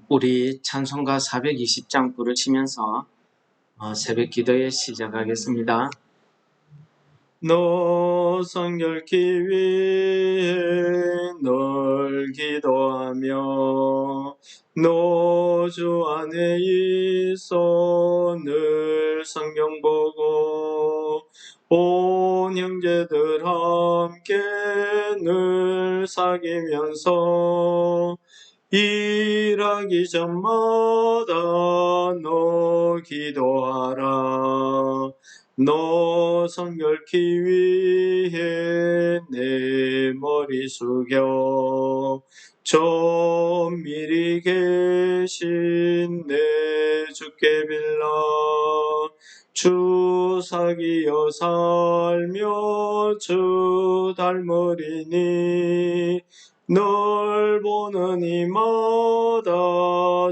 우리 찬송가 420장 부르시면서 새벽 기도에 시작하겠습니다. 너 성결케 위해 널 기도하며 너 주 안에 있어 늘 성경 보고 온 형제들 함께 늘 사귀면서 일하기 전마다 너 기도하라. 너 성결케 위해 내 머리 숙여 정밀히 계신 내 주께 빌라. 주 사귀어 살며 주 닮으리니 널 보는 이마다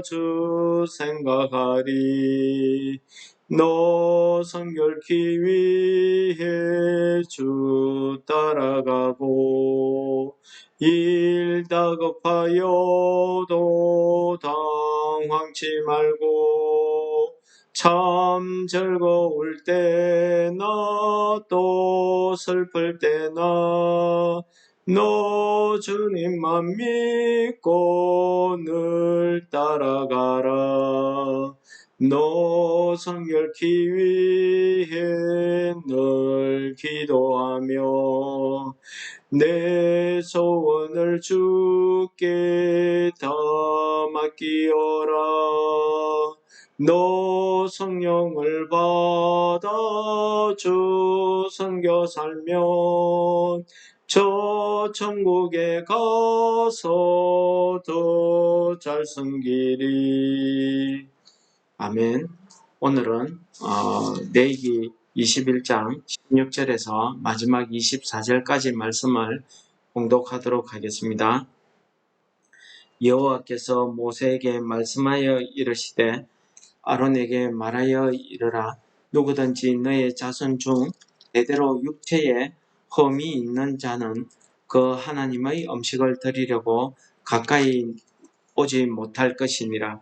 주 생각하리. 너 성결케 위해 주 따라가고 일 다급하여도 당황치 말고 참 즐거울 때나 또 슬플 때나 너 주님만 믿고 늘 따라가라. 너 성결케 위해 늘 기도하며 내 소원을 주께 다 맡기어라. 너 성령을 받아 주 섬겨 살면 저 천국에 가서 더 잘 섬기리. 아멘. 오늘은 레위기 21장 16절에서 마지막 24절까지 말씀을 봉독하도록 하겠습니다. 여호와께서 모세에게 말씀하여 이르시되 아론에게 말하여 이르라. 누구든지 너의 자손 중 대대로 육체에 흠이 있는 자는 그 하나님의 음식을 드리려고 가까이 오지 못할 것이니라.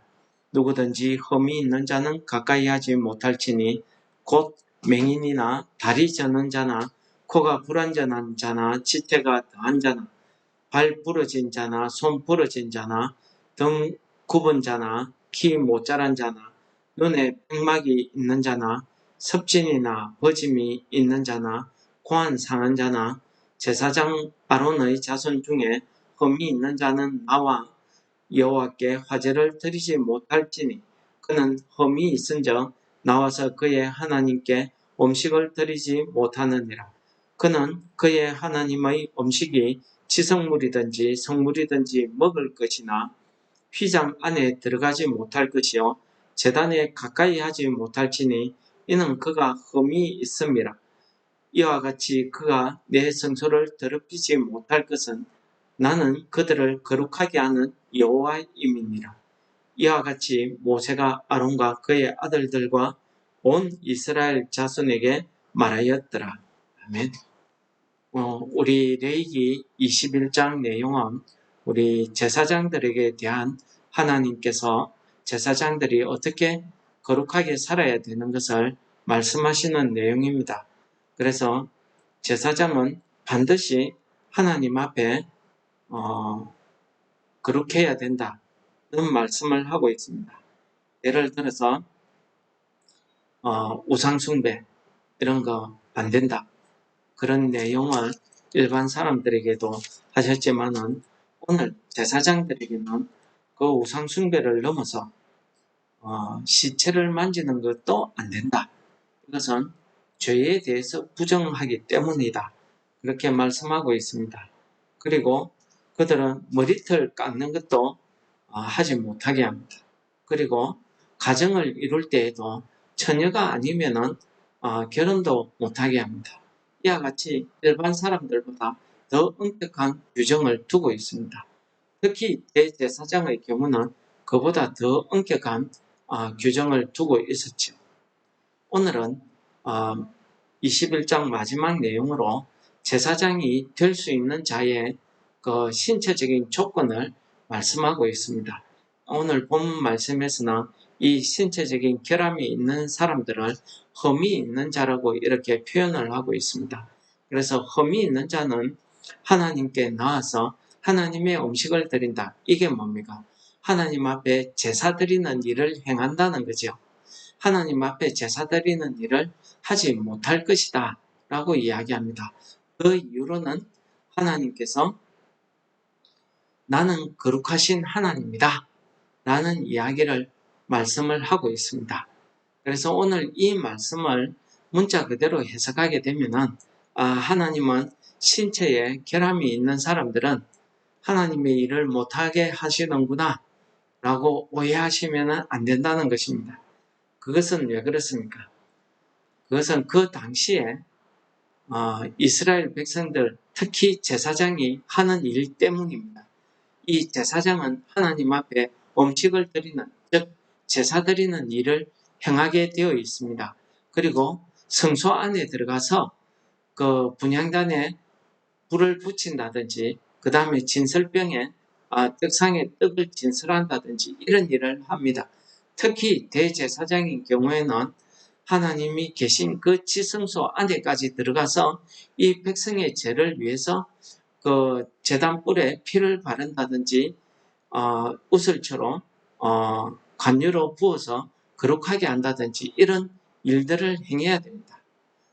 누구든지 흠이 있는 자는 가까이 하지 못할지니 곧 맹인이나 다리 저는 자나 코가 불완전한 자나 지태가 더한 자나 발 부러진 자나 손 부러진 자나 등 굽은 자나 키 모자란 자나 눈에 백막이 있는 자나 섭진이나 버짐이 있는 자나 고안 상한 자나 제사장 아론의 자손 중에 흠이 있는 자는 나와 여호와께 화제를 드리지 못할지니 그는 흠이 있은즉 나와서 그의 하나님께 음식을 드리지 못하느니라. 그는 그의 하나님의 음식이 지성물이든지 성물이든지 먹을 것이나 휘장 안에 들어가지 못할 것이요 제단에 가까이 하지 못할지니 이는 그가 흠이 있음이라. 이와 같이 그가 내 성소를 더럽히지 못할 것은 나는 그들을 거룩하게 하는 여호와임이니라. 이와 같이 모세가 아론과 그의 아들들과 온 이스라엘 자손에게 말하였더라. 아멘. 우리 레위기 21장 내용은 우리 제사장들에게 대한 하나님께서 제사장들이 어떻게 거룩하게 살아야 되는 것을 말씀하시는 내용입니다. 그래서 제사장은 반드시 하나님 앞에 거룩해야 된다는 말씀을 하고 있습니다. 예를 들어서 우상숭배 이런 거 안 된다. 그런 내용을 일반 사람들에게도 하셨지만은 오늘 제사장들에게는 그 우상숭배를 넘어서 시체를 만지는 것도 안 된다. 이것은 죄에 대해서 부정하기 때문이다. 그렇게 말씀하고 있습니다. 그리고 그들은 머리털 깎는 것도 하지 못하게 합니다. 그리고 가정을 이룰 때에도 처녀가 아니면은 결혼도 못하게 합니다. 이와 같이 일반 사람들보다 더 엄격한 규정을 두고 있습니다. 특히 대제사장의 경우는 그보다 더 엄격한 규정을 두고 있었죠. 오늘은 21장 마지막 내용으로 제사장이 될 수 있는 자의 그 신체적인 조건을 말씀하고 있습니다. 오늘 본 말씀에서는 이 신체적인 결함이 있는 사람들을 흠이 있는 자라고 이렇게 표현을 하고 있습니다. 그래서 흠이 있는 자는 하나님께 나와서 하나님의 음식을 드린다. 이게 뭡니까? 하나님 앞에 제사 드리는 일을 행한다는 거죠. 하나님 앞에 제사 드리는 일을 하지 못할 것이다 라고 이야기합니다. 그 이유로는 하나님께서 나는 거룩하신 하나님이다 라는 이야기를 말씀을 하고 있습니다. 그래서 오늘 이 말씀을 문자 그대로 해석하게 되면은 하나님은 신체에 결함이 있는 사람들은 하나님의 일을 못하게 하시는구나 라고 오해하시면 안 된다는 것입니다. 그것은 왜 그렇습니까? 그것은 그 당시에 이스라엘 백성들, 특히 제사장이 하는 일 때문입니다. 이 제사장은 하나님 앞에 음식을 드리는, 즉 제사 드리는 일을 행하게 되어 있습니다. 그리고 성소 안에 들어가서 그 분향단에 불을 붙인다든지, 그 다음에 진설병에 떡상에 떡을 진설한다든지 이런 일을 합니다. 특히 대제사장인 경우에는 하나님이 계신 그 지성소 안에까지 들어가서 이 백성의 죄를 위해서 그 제단불에 피를 바른다든지 우슬처럼 관유로 부어서 거룩하게 한다든지 이런 일들을 행해야 됩니다.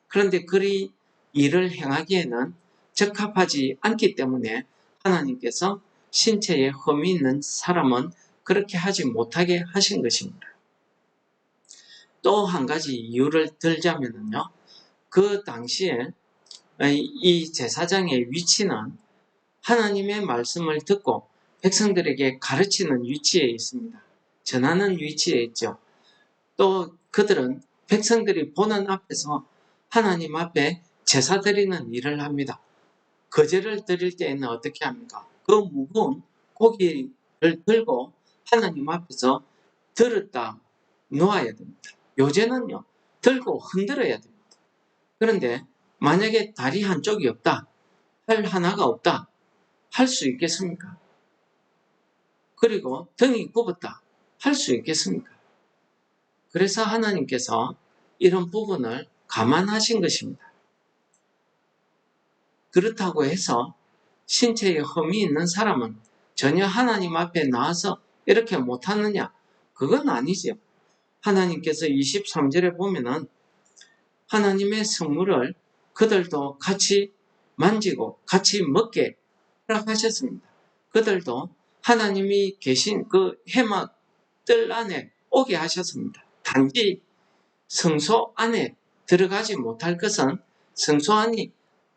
그런데 그리 일을 행하기에는 적합하지 않기 때문에 하나님께서 신체에 흠이 있는 사람은 그렇게 하지 못하게 하신 것입니다. 또 한 가지 이유를 들자면요. 그 당시에 이 제사장의 위치는 하나님의 말씀을 듣고 백성들에게 가르치는 위치에 있습니다. 전하는 위치에 있죠. 또 그들은 백성들이 보는 앞에서 하나님 앞에 제사 드리는 일을 합니다. 거제를 드릴 때에는 어떻게 합니까? 그 무거운 고기를 들고 하나님 앞에서 들었다 놓아야 됩니다. 요새는요, 들고 흔들어야 됩니다. 그런데 만약에 다리 한쪽이 없다, 팔 하나가 없다, 할 수 있겠습니까? 그리고 등이 굽었다, 할 수 있겠습니까? 그래서 하나님께서 이런 부분을 감안하신 것입니다. 그렇다고 해서 신체에 흠이 있는 사람은 전혀 하나님 앞에 나와서 이렇게 못하느냐? 그건 아니죠. 하나님께서 23절에 보면은 하나님의 성물을 그들도 같이 만지고 같이 먹게 허락하셨습니다. 그들도 하나님이 계신 그 해막 뜰 안에 오게 하셨습니다. 단지 성소 안에 들어가지 못할 것은 성소 안이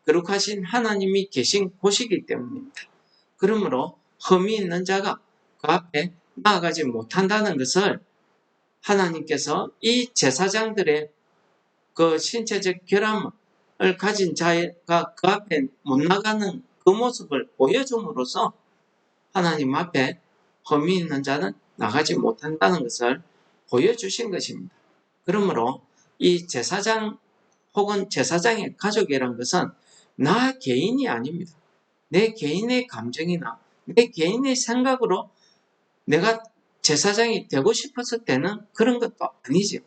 거룩하신 하나님이 계신 곳이기 때문입니다. 그러므로 흠이 있는 자가 그 앞에 나아가지 못한다는 것을 하나님께서 이 제사장들의 그 신체적 결함을 가진 자가 그 앞에 못 나가는 그 모습을 보여줌으로써 하나님 앞에 흠이 있는 자는 나가지 못한다는 것을 보여주신 것입니다. 그러므로 이 제사장 혹은 제사장의 가족이란 것은 나 개인이 아닙니다. 내 개인의 감정이나 내 개인의 생각으로 내가 제사장이 되고 싶었을 때는 그런 것도 아니죠.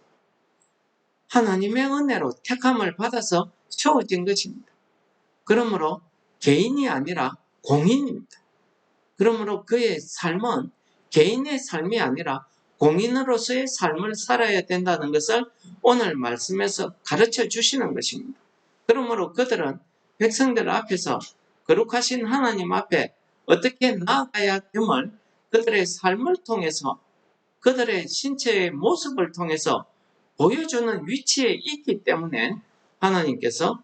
하나님의 은혜로 택함을 받아서 세워진 것입니다. 그러므로 개인이 아니라 공인입니다. 그러므로 그의 삶은 개인의 삶이 아니라 공인으로서의 삶을 살아야 된다는 것을 오늘 말씀에서 가르쳐 주시는 것입니다. 그러므로 그들은 백성들 앞에서 거룩하신 하나님 앞에 어떻게 나아가야 됨을 그들의 삶을 통해서 그들의 신체의 모습을 통해서 보여주는 위치에 있기 때문에 하나님께서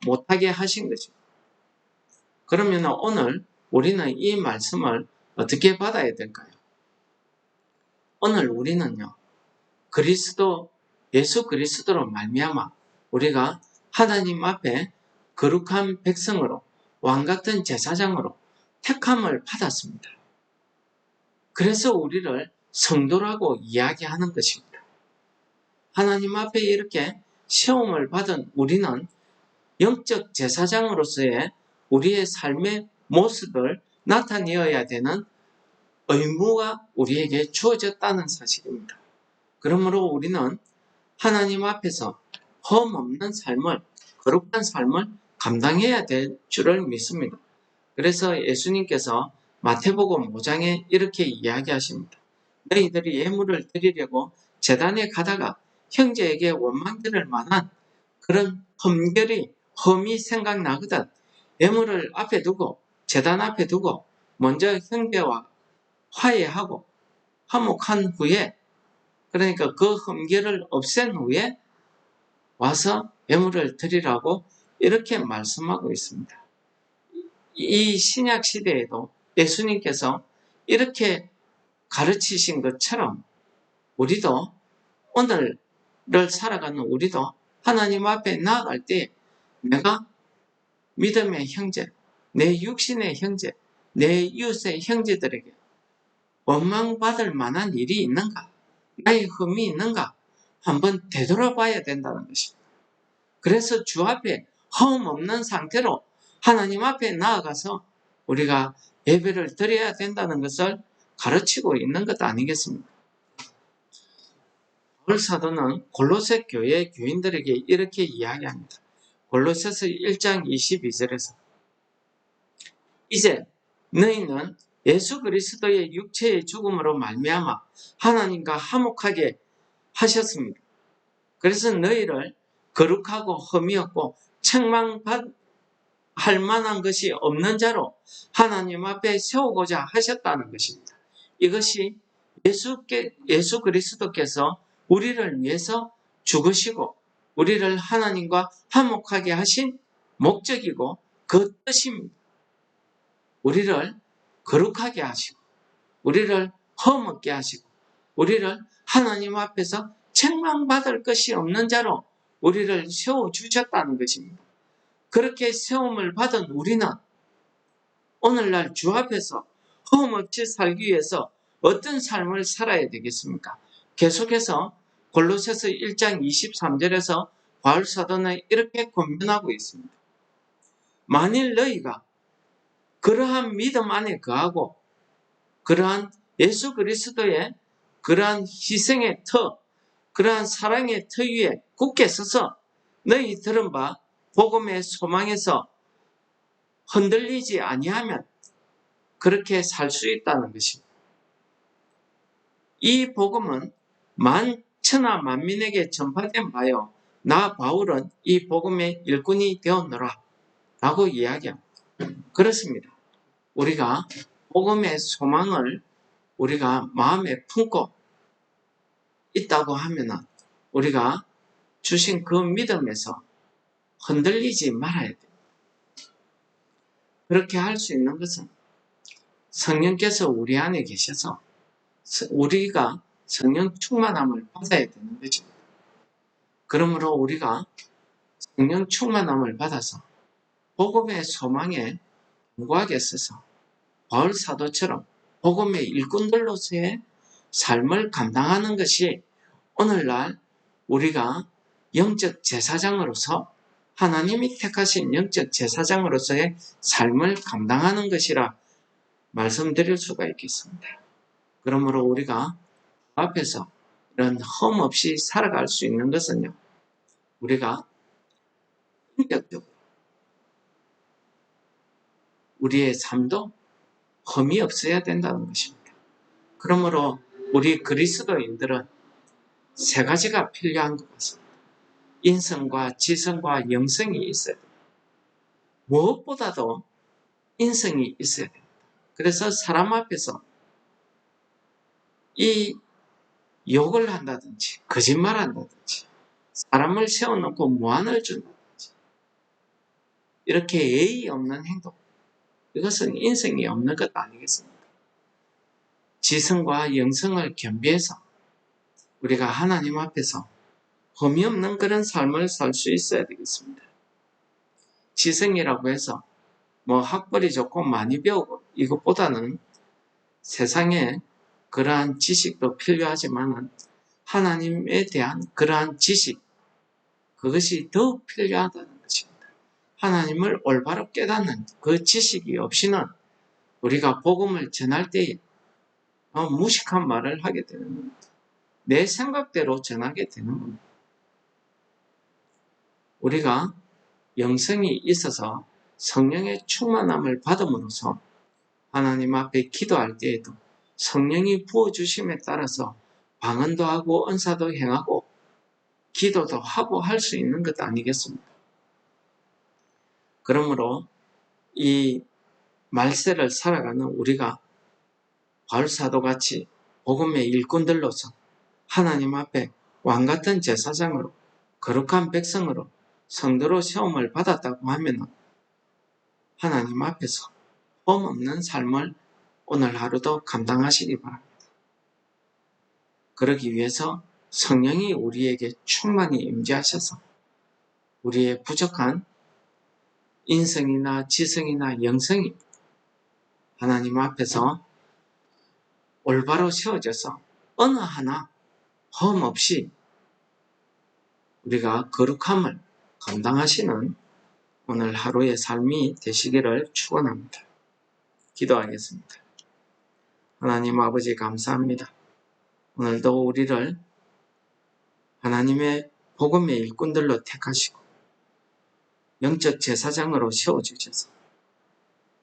못하게 하신 거죠. 그러면 오늘 우리는 이 말씀을 어떻게 받아야 될까요? 오늘 우리는요, 예수 그리스도로 말미암아 우리가 하나님 앞에 거룩한 백성으로 왕같은 제사장으로 택함을 받았습니다. 그래서 우리를 성도라고 이야기하는 것입니다. 하나님 앞에 이렇게 시험을 받은 우리는 영적 제사장으로서의 우리의 삶의 모습을 나타내어야 되는 의무가 우리에게 주어졌다는 사실입니다. 그러므로 우리는 하나님 앞에서 흠 없는 삶을, 거룩한 삶을 감당해야 될 줄을 믿습니다. 그래서 예수님께서 마태복음 5장에 이렇게 이야기하십니다. 너희들이 예물을 드리려고 제단에 가다가 형제에게 원망들을 만한 그런 흠이 생각나거든 예물을 앞에 두고 제단 앞에 두고 먼저 형제와 화해하고 화목한 후에, 그러니까 그 흠결을 없앤 후에 와서 예물을 드리라고 이렇게 말씀하고 있습니다. 이 신약 시대에도 예수님께서 이렇게 가르치신 것처럼 우리도 오늘을 살아가는 우리도 하나님 앞에 나아갈 때 내가 믿음의 형제, 내 육신의 형제, 내 이웃의 형제들에게 원망받을 만한 일이 있는가? 나의 흠이 있는가? 한번 되돌아봐야 된다는 것입니다. 그래서 주 앞에 흠 없는 상태로 하나님 앞에 나아가서 우리가 예배를 드려야 된다는 것을 가르치고 있는 것 아니겠습니까? 바울 사도는 골로새 교회 교인들에게 이렇게 이야기합니다. 골로새서 1장 22절에서 이제 너희는 예수 그리스도의 육체의 죽음으로 말미암아 하나님과 화목하게 하셨습니다. 그래서 너희를 거룩하고 흠이 없고 책망할 만한 것이 없는 자로 하나님 앞에 세우고자 하셨다는 것입니다. 이것이 예수 그리스도께서 우리를 위해서 죽으시고 우리를 하나님과 화목하게 하신 목적이고 그 뜻입니다. 우리를 거룩하게 하시고 우리를 흠없게 하시고 우리를 하나님 앞에서 책망받을 것이 없는 자로 우리를 세워주셨다는 것입니다. 그렇게 세움을 받은 우리는 오늘날 주 앞에서 흠없이 살기 위해서 어떤 삶을 살아야 되겠습니까? 계속해서 골로새서 1장 23절에서 바울 사도는 이렇게 권면하고 있습니다. 만일 너희가 그러한 믿음 안에 거하고 그러한 예수 그리스도의 그러한 희생의 터, 그러한 사랑의 터 위에 굳게 서서 너희 들은 바 복음의 소망에서 흔들리지 아니하면 그렇게 살 수 있다는 것입니다. 이 복음은 만천하 만민에게 전파된 바요. 나 바울은 이 복음의 일꾼이 되었노라 라고 이야기합니다. 그렇습니다. 우리가 복음의 소망을 우리가 마음에 품고 있다고 하면 우리가 주신 그 믿음에서 흔들리지 말아야 돼요. 그렇게 할 수 있는 것은 성령께서 우리 안에 계셔서 우리가 성령 충만함을 받아야 되는 거죠. 그러므로 우리가 성령 충만함을 받아서 복음의 소망에 견고하게 서서 바울 사도처럼 복음의 일꾼들로서의 삶을 감당하는 것이 오늘날 우리가 영적 제사장으로서 하나님이 택하신 영적 제사장으로서의 삶을 감당하는 것이라 말씀드릴 수가 있겠습니다. 그러므로 우리가 앞에서 이런 흠 없이 살아갈 수 있는 것은요, 우리가 인격적으로 우리의 삶도 흠이 없어야 된다는 것입니다. 그러므로 우리 그리스도인들은 세 가지가 필요한 것 같습니다. 인성과 지성과 영성이 있어야 됩니다. 무엇보다도 인성이 있어야 됩니다. 그래서 사람 앞에서 이 욕을 한다든지 거짓말 한다든지 사람을 세워놓고 무안을 준다든지 이렇게 예의 없는 행동, 이것은 인성이 없는 것 아니겠습니까? 지성과 영성을 겸비해서 우리가 하나님 앞에서 흠이 없는 그런 삶을 살 수 있어야 되겠습니다. 지성이라고 해서 학벌이 좋고 많이 배우고 이것보다는 세상에 그러한 지식도 필요하지만 하나님에 대한 그러한 지식, 그것이 더욱 필요하다는 것입니다. 하나님을 올바로 깨닫는 그 지식이 없이는 우리가 복음을 전할 때에 무식한 말을 하게 되는 겁니다. 내 생각대로 전하게 되는 겁니다. 우리가 영성이 있어서 성령의 충만함을 받음으로써 하나님 앞에 기도할 때에도 성령이 부어주심에 따라서 방언도 하고 은사도 행하고 기도도 하고 할 수 있는 것 아니겠습니까? 그러므로 이 말세를 살아가는 우리가 바울사도같이 복음의 일꾼들로서 하나님 앞에 왕같은 제사장으로 거룩한 백성으로 성도로 시험을 받았다고 하면 하나님 앞에서 험 없는 삶을 오늘 하루도 감당하시기 바랍니다. 그러기 위해서 성령이 우리에게 충만히 임재하셔서 우리의 부족한 인성이나 지성이나 영성이 하나님 앞에서 올바로 세워져서 어느 하나 험 없이 우리가 거룩함을 감당하시는 오늘 하루의 삶이 되시기를 축원합니다. 기도하겠습니다. 하나님 아버지 감사합니다. 오늘도 우리를 하나님의 복음의 일꾼들로 택하시고 영적 제사장으로 세워주셔서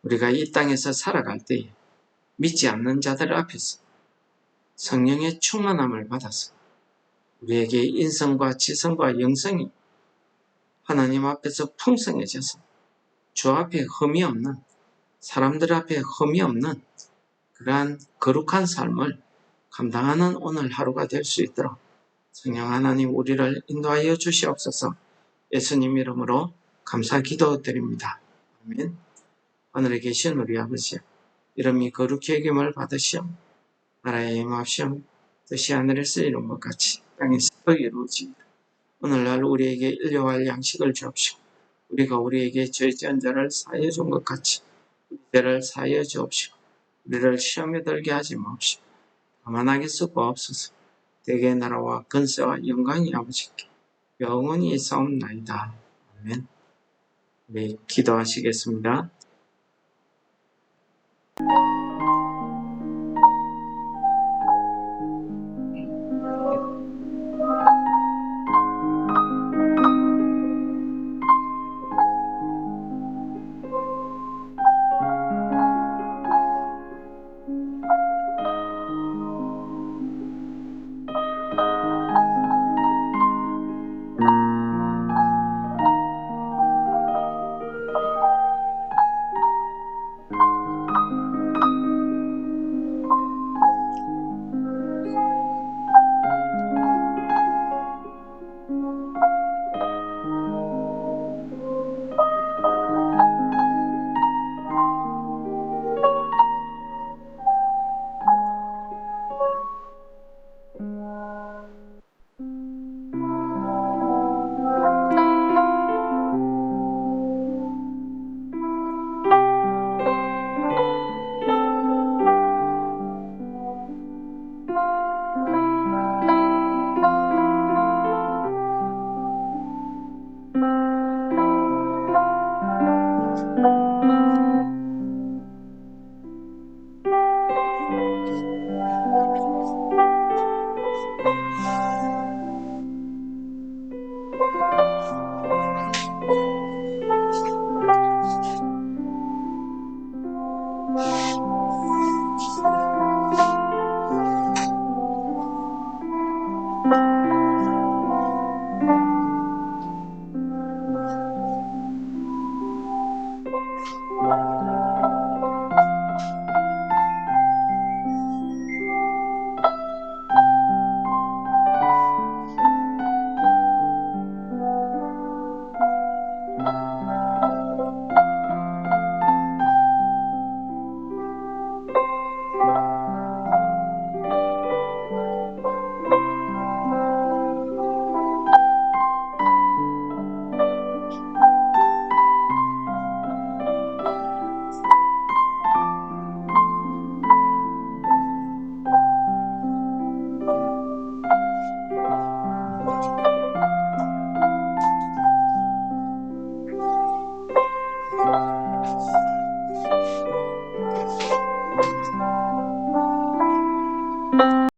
우리가 이 땅에서 살아갈 때에 믿지 않는 자들 앞에서 성령의 충만함을 받아서 우리에게 인성과 지성과 영성이 하나님 앞에서 풍성해져서 주 앞에 흠이 없는, 사람들 앞에 흠이 없는 그러한 거룩한 삶을 감당하는 오늘 하루가 될 수 있도록 성령 하나님 우리를 인도하여 주시옵소서. 예수님 이름으로 감사 기도드립니다. 아멘. 하늘에 계신 우리 아버지, 이름이 거룩히 여김을 받으시오. 나라의 임하시오. 뜻이 하늘에서 이룬 것 같이 땅에서도 이루어집니다. 오늘날 우리에게 일용할 양식을 주옵시고 우리가 우리에게 죄 지은 자를 사하여 준 것 같이 우리 죄를 사하여 주옵시고 우리를 시험에 들게 하지 마옵시고 다만 하게 구하옵소서. 대개 나라와 근세와 영광이 아버지께 영원히 있사옵나이다. 아멘. 우리 기도하시겠습니다.